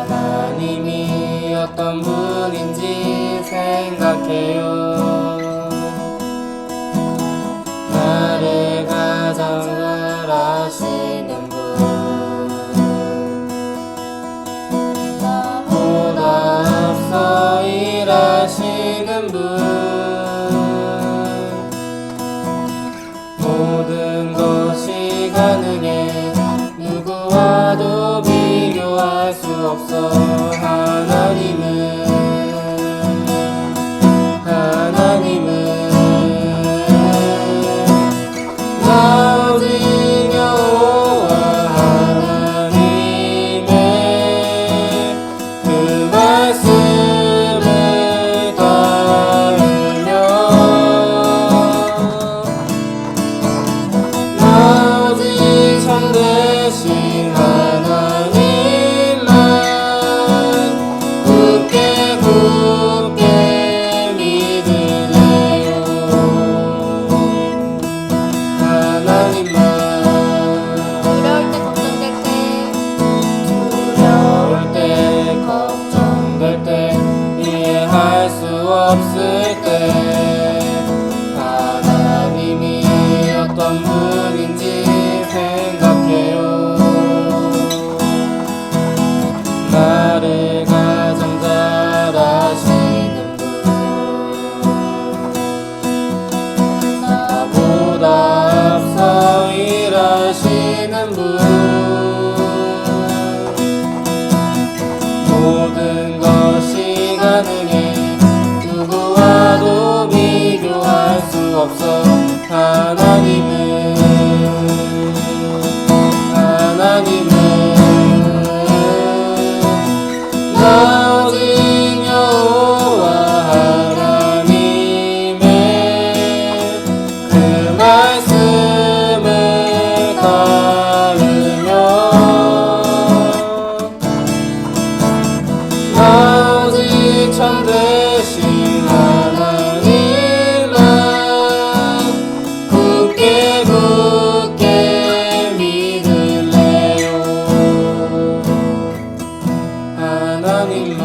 하나님이 어떤 분인지 생각해요. 나를 가장 잘 아시는 분, 나보다 앞서 일하시는 분, 모든 것이 가능해 누구와도 비교할 수 없어. 하나님은 나 오직 여호와 하나님의 그 말씀을 따르며 나 오직 참되신 하나님만 굳게 믿으래요. 하나님만 두려울 때 걱정될 때 이해할 수 없을 때 하나님이 어떤 분인지 생각해요. 나를 가장 잘 아시는 분, 나보다 앞서 일하시는 분, 모든 것이 가능해 누구와도 비교할 수 없어. 하나님은 나 오직 여호와 하나님의 그 말씀을 따르며 나 오직 참되신 하나님만 굳게 믿을래요. 하나님만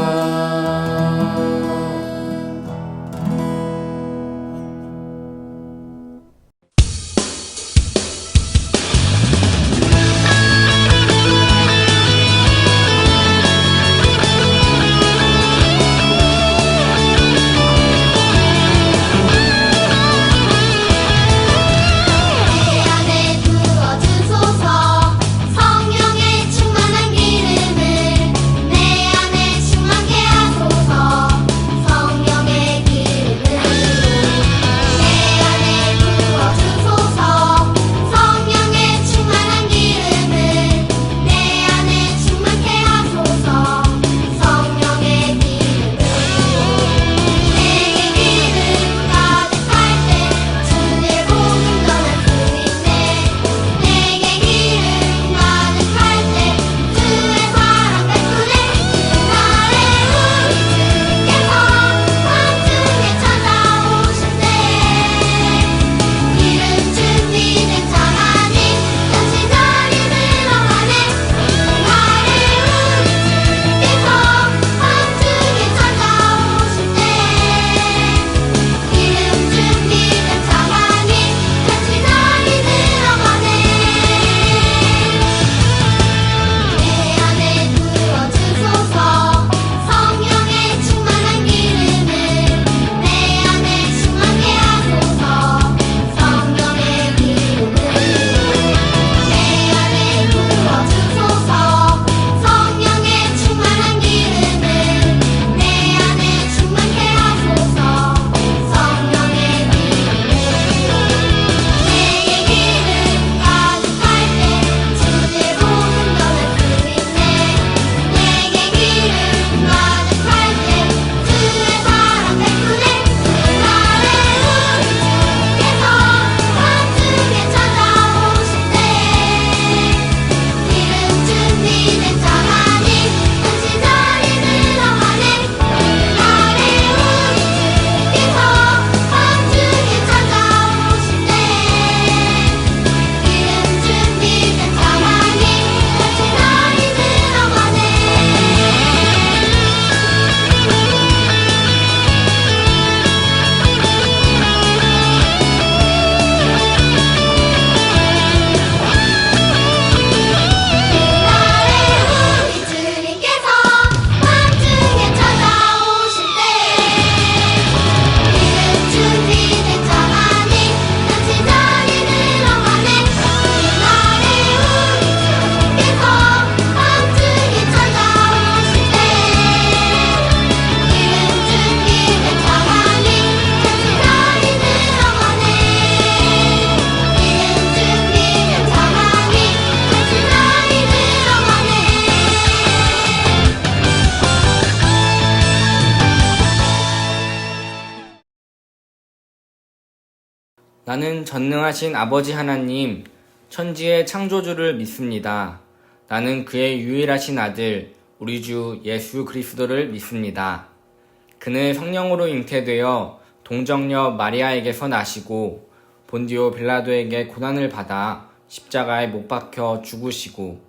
성령의 충만한 기름을 내 안에 충만케 나는 전능하신 아버지 하나님, 천지의 창조주를 믿습니다. 나는 그의 유일하신 아들, 우리 주 예수 그리스도를 믿습니다. 그는 성령으로 잉태되어 동정녀 마리아에게서 나시고 본디오 빌라도에게 고난을 받아 십자가에 못 박혀 죽으시고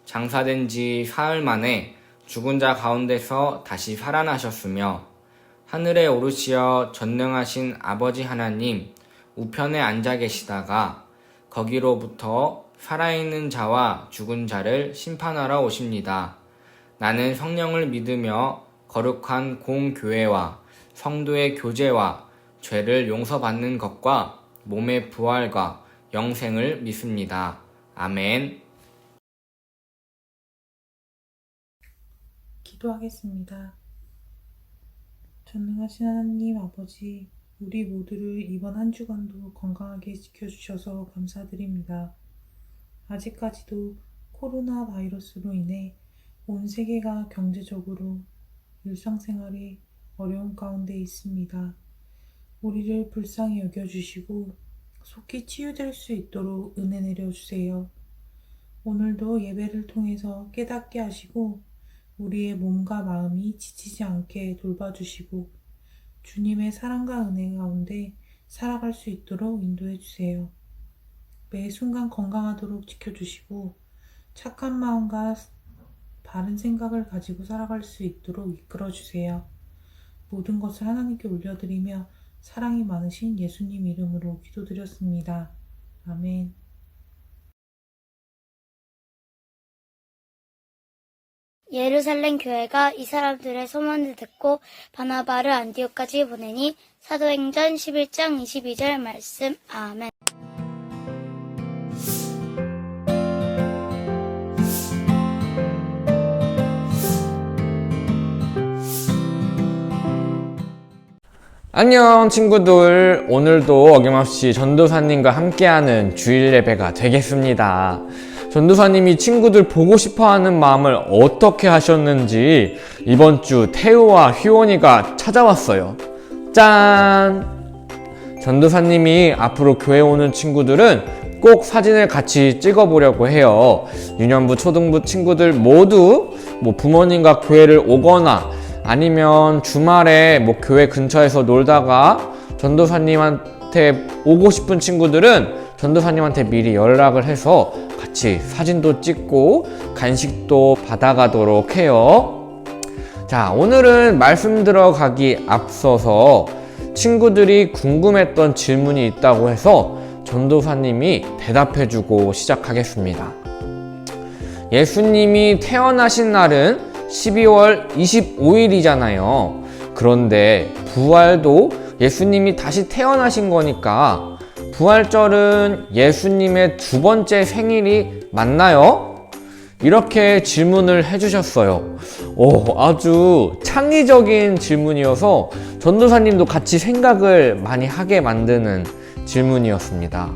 장사된 지 사흘 만에 죽은 자 가운데서 다시 살아나셨으며 하늘에 오르시어 전능하신 아버지 하나님 우편에 앉아 계시다가 거기로부터 살아있는 자와 죽은 자를 심판하러 오십니다. 나는 성령을 믿으며 거룩한 공교회와 성도의 교제와 죄를 용서받는 것과 몸의 부활과 영생을 믿습니다. 아멘. 기도하겠습니다. 전능하신 하나님 아버지, 우리 모두를 이번 한 주간도 건강하게 지켜주셔서 감사드립니다. 아직까지도 코로나 바이러스로 인해 온 세계가 경제적으로 일상생활에 어려운 가운데 있습니다. 우리를 불쌍히 여겨주시고 속히 치유될 수 있도록 은혜 내려주세요. 오늘도 예배를 통해서 깨닫게 하시고 우리의 몸과 마음이 지치지 않게 돌봐주시고 주님의 사랑과 은혜 가운데 살아갈 수 있도록 인도해 주세요. 매 순간 건강하도록 지켜주시고 착한 마음과 바른 생각을 가지고 살아갈 수 있도록 이끌어 주세요. 모든 것을 하나님께 올려드리며 사랑이 많으신 예수님 이름으로 기도드렸습니다. 아멘. 예루살렘 교회가 이 사람들의 소문을 듣고 바나바를 안디옥까지 보내니 사도행전 11장 22절 말씀. 아멘. 안녕 친구들, 오늘도 어김없이 전도사님과 함께하는 주일 예배가 되겠습니다. 전도사님이 친구들 보고 싶어하는 마음을 어떻게 하셨는지 이번 주 태우와 휘원이가 찾아왔어요. 짠! 전도사님이 앞으로 교회 오는 친구들은 꼭 사진을 같이 찍어보려고 해요. 유년부, 초등부 친구들 모두 부모님과 교회를 오거나 아니면 주말에 교회 근처에서 놀다가 전도사님한테 오고 싶은 친구들은 전도사님한테 미리 연락을 해서 같이 사진도 찍고 간식도 받아가도록 해요. 자, 오늘은 말씀 들어가기 앞서서 친구들이 궁금했던 질문이 있다고 해서 전도사님이 대답해주고 시작하겠습니다. 예수님이 태어나신 날은 12월 25일이잖아요. 그런데 부활도 예수님이 다시 태어나신 거니까 부활절은 예수님의 두 번째 생일이 맞나요? 이렇게 질문을 해주셨어요. 아주 창의적인 질문이어서 전도사님도 같이 생각을 많이 하게 만드는 질문이었습니다.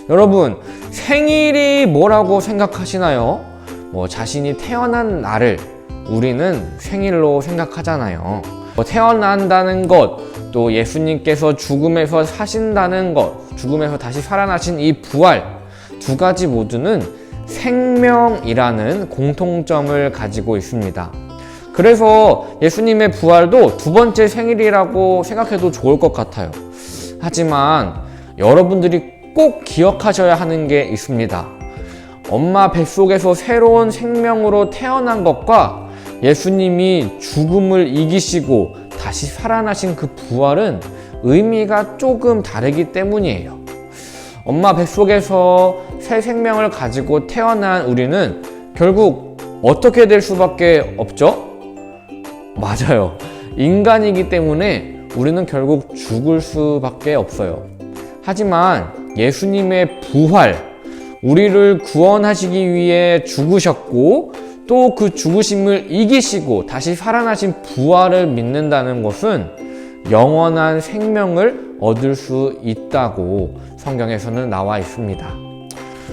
여러분, 생일이 뭐라고 생각하시나요? 자신이 태어난 날을 우리는 생일로 생각하잖아요. 태어난다는 것, 또 예수님께서 죽음에서 사신다는 것, 죽음에서 다시 살아나신 이 부활, 두 가지 모두는 생명이라는 공통점을 가지고 있습니다. 그래서 예수님의 부활도 두 번째 생일이라고 생각해도 좋을 것 같아요. 하지만 여러분들이 꼭 기억하셔야 하는 게 있습니다. 엄마 뱃속에서 새로운 생명으로 태어난 것과 예수님이 죽음을 이기시고 다시 살아나신 그 부활은 의미가 조금 다르기 때문이에요. 엄마 뱃속에서 새 생명을 가지고 태어난 우리는 결국 어떻게 될 수밖에 없죠? 맞아요. 인간이기 때문에 우리는 결국 죽을 수밖에 없어요. 하지만 예수님의 부활, 우리를 구원하시기 위해 죽으셨고 또 그 죽으심을 이기시고 다시 살아나신 부활을 믿는다는 것은 영원한 생명을 얻을 수 있다고 성경에서는 나와 있습니다.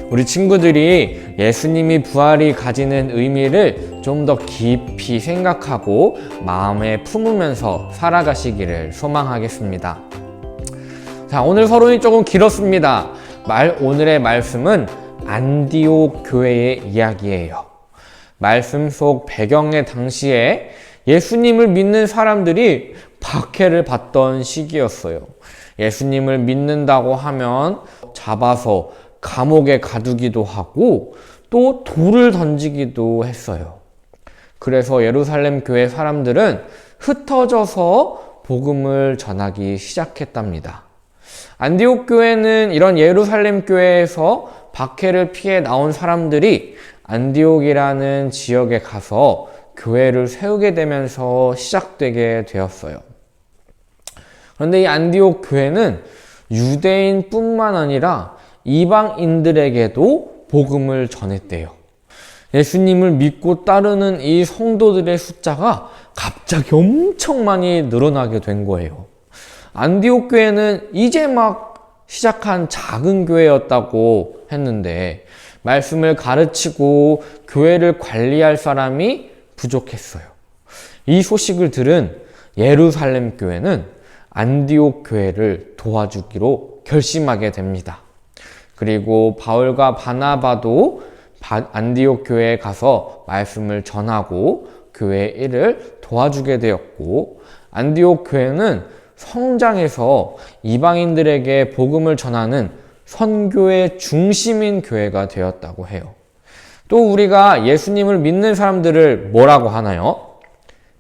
우리 친구들이 예수님이 부활이 가지는 의미를 좀 더 깊이 생각하고 마음에 품으면서 살아가시기를 소망하겠습니다. 자, 오늘 서론이 조금 길었습니다. 오늘의 말씀은 안디옥 교회의 이야기예요. 말씀 속 배경의 당시에 예수님을 믿는 사람들이 박해를 받던 시기였어요. 예수님을 믿는다고 하면 잡아서 감옥에 가두기도 하고 또 돌을 던지기도 했어요. 그래서 예루살렘 교회 사람들은 흩어져서 복음을 전하기 시작했답니다. 안디옥 교회는 이런 예루살렘 교회에서 박해를 피해 나온 사람들이 안디옥이라는 지역에 가서 교회를 세우게 되면서 시작되게 되었어요. 그런데 이 안디옥 교회는 유대인뿐만 아니라 이방인들에게도 복음을 전했대요. 예수님을 믿고 따르는 이 성도들의 숫자가 갑자기 엄청 많이 늘어나게 된 거예요. 안디옥 교회는 이제 막 시작한 작은 교회였다고 했는데 말씀을 가르치고 교회를 관리할 사람이 부족했어요. 이 소식을 들은 예루살렘 교회는 안디옥 교회를 도와주기로 결심하게 됩니다. 그리고 바울과 바나바도 안디옥 교회에 가서 말씀을 전하고 교회의 일을 도와주게 되었고, 안디옥 교회는 성장해서 이방인들에게 복음을 전하는 선교의 중심인 교회가 되었다고 해요. 또 우리가 예수님을 믿는 사람들을 뭐라고 하나요?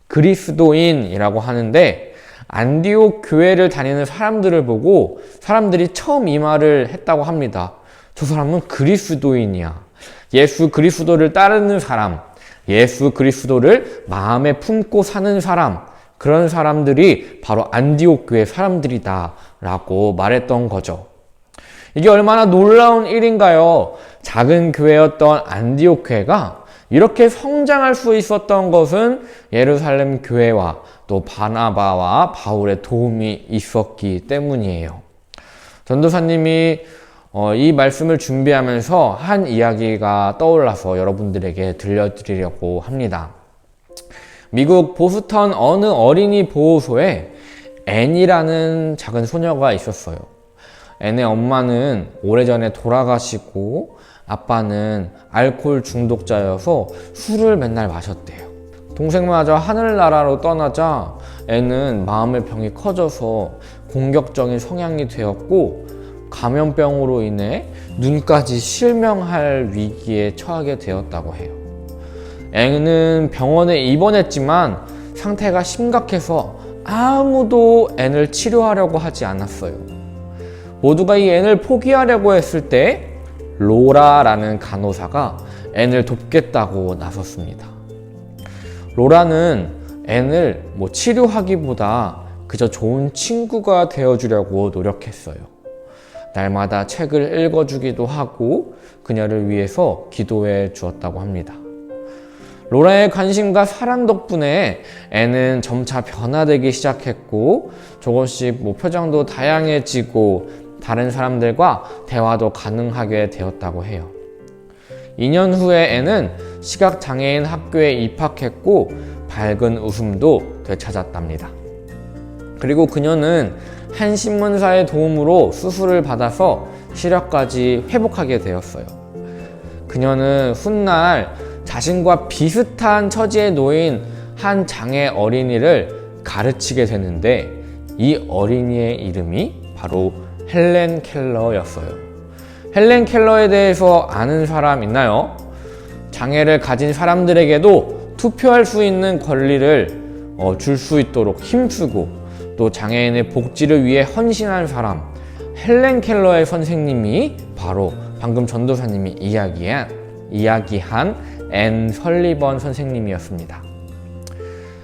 그리스도인이라고 하는데, 안디옥 교회를 다니는 사람들을 보고 사람들이 처음 이 말을 했다고 합니다. 저 사람은 그리스도인이야. 예수 그리스도를 따르는 사람, 예수 그리스도를 마음에 품고 사는 사람, 그런 사람들이 바로 안디옥 교회 사람들이다 라고 말했던 거죠. 이게 얼마나 놀라운 일인가요? 작은 교회였던 안디옥 교회가 이렇게 성장할 수 있었던 것은 예루살렘 교회와 또 바나바와 바울의 도움이 있었기 때문이에요. 전도사님이 이 말씀을 준비하면서 한 이야기가 떠올라서 여러분들에게 들려드리려고 합니다. 미국 보스턴 어느 어린이 보호소에 앤이라는 작은 소녀가 있었어요. 앤의 엄마는 오래전에 돌아가시고 아빠는 알코올 중독자여서 술을 맨날 마셨대요. 동생마저 하늘나라로 떠나자 앤은 마음의 병이 커져서 공격적인 성향이 되었고, 감염병으로 인해 눈까지 실명할 위기에 처하게 되었다고 해요. 앤은 병원에 입원했지만 상태가 심각해서 아무도 앤을 치료하려고 하지 않았어요. 모두가 이 앤을 포기하려고 했을 때 로라라는 간호사가 앤을 돕겠다고 나섰습니다. 로라는 앤을 치료하기보다 그저 좋은 친구가 되어주려고 노력했어요. 날마다 책을 읽어주기도 하고 그녀를 위해서 기도해 주었다고 합니다. 로라의 관심과 사랑 덕분에 앤은 점차 변화되기 시작했고, 조금씩 표정도 다양해지고 다른 사람들과 대화도 가능하게 되었다고 해요. 2년 후에 앤은 시각장애인 학교에 입학했고 밝은 웃음도 되찾았답니다. 그리고 그녀는 한 신문사의 도움으로 수술을 받아서 시력까지 회복하게 되었어요. 그녀는 훗날 자신과 비슷한 처지에 놓인 한 장애 어린이를 가르치게 되는데, 이 어린이의 이름이 바로 헬렌 켈러였어요. 헬렌 켈러에 대해서 아는 사람 있나요? 장애를 가진 사람들에게도 투표할 수 있는 권리를 줄 수 있도록 힘쓰고 또 장애인의 복지를 위해 헌신한 사람, 헬렌 켈러의 선생님이 바로 방금 전도사님이 이야기한 앤 설리번 선생님이었습니다.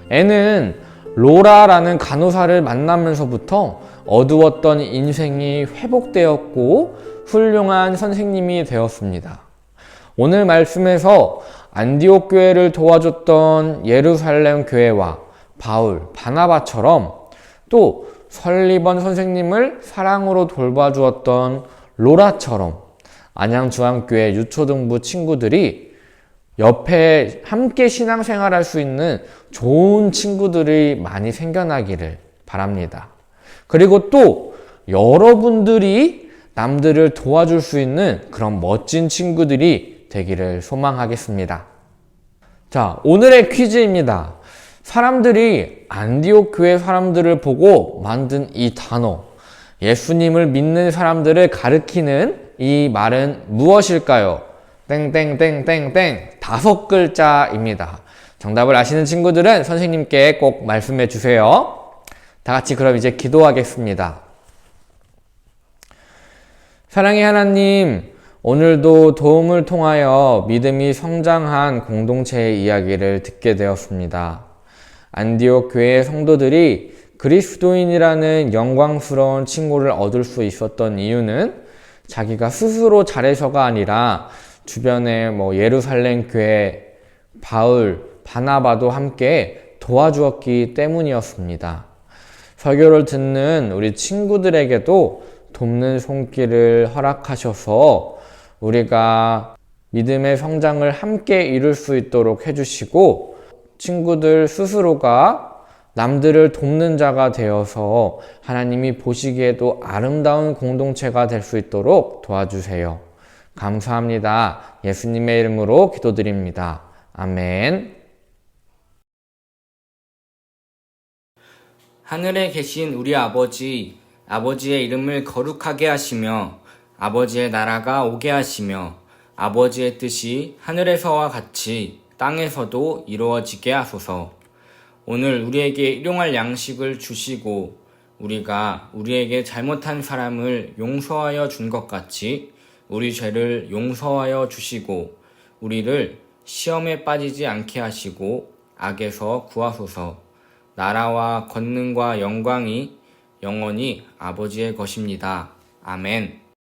앤은 로라라는 간호사를 만나면서부터 어두웠던 인생이 회복되었고 훌륭한 선생님이 되었습니다. 오늘 말씀에서 안디옥 교회를 도와줬던 예루살렘 교회와 바울, 바나바처럼 또 설리번 선생님을 사랑으로 돌봐주었던 로라처럼 안양중앙교회 유초등부 친구들이 옆에 함께 신앙생활할 수 있는 좋은 친구들이 많이 생겨나기를 바랍니다. 그리고 또 여러분들이 남들을 도와줄 수 있는 그런 멋진 친구들이 되기를 소망하겠습니다. 자, 오늘의 퀴즈입니다. 사람들이 안디옥 교회 사람들을 보고 만든 이 단어, 예수님을 믿는 사람들을 가리키는 이 말은 무엇일까요? 땡땡땡땡땡 5글자입니다. 정답을 아시는 친구들은 선생님께 꼭 말씀해 주세요. 다 같이 그럼 이제 기도하겠습니다. 사랑의 하나님, 오늘도 도움을 통하여 믿음이 성장한 공동체의 이야기를 듣게 되었습니다. 안디옥 교회의 성도들이 그리스도인이라는 영광스러운 칭호를 얻을 수 있었던 이유는 자기가 스스로 잘해서가 아니라 주변에 예루살렘 교회, 바울, 바나바도 함께 도와주었기 때문이었습니다. 설교를 듣는 우리 친구들에게도 돕는 손길을 허락하셔서 우리가 믿음의 성장을 함께 이룰 수 있도록 해주시고 친구들 스스로가 남들을 돕는 자가 되어서 하나님이 보시기에도 아름다운 공동체가 될 수 있도록 도와주세요. 감사합니다. 예수님의 이름으로 기도드립니다. 아멘. 하늘에 계신 우리 아버지, 아버지의 이름을 거룩하게 하시며 아버지의 나라가 오게 하시며 아버지의 뜻이 하늘에서와 같이 땅에서도 이루어지게 하소서. 오늘 우리에게 일용할 양식을 주시고 우리가 우리에게 잘못한 사람을 용서하여 준 것 같이 우리 죄를 용서하여 주시고 우리를 시험에 빠지지 않게 하시고 악에서 구하소서. 나라와 권능과 영광이 영원히 아버지의 것입니다. 아멘.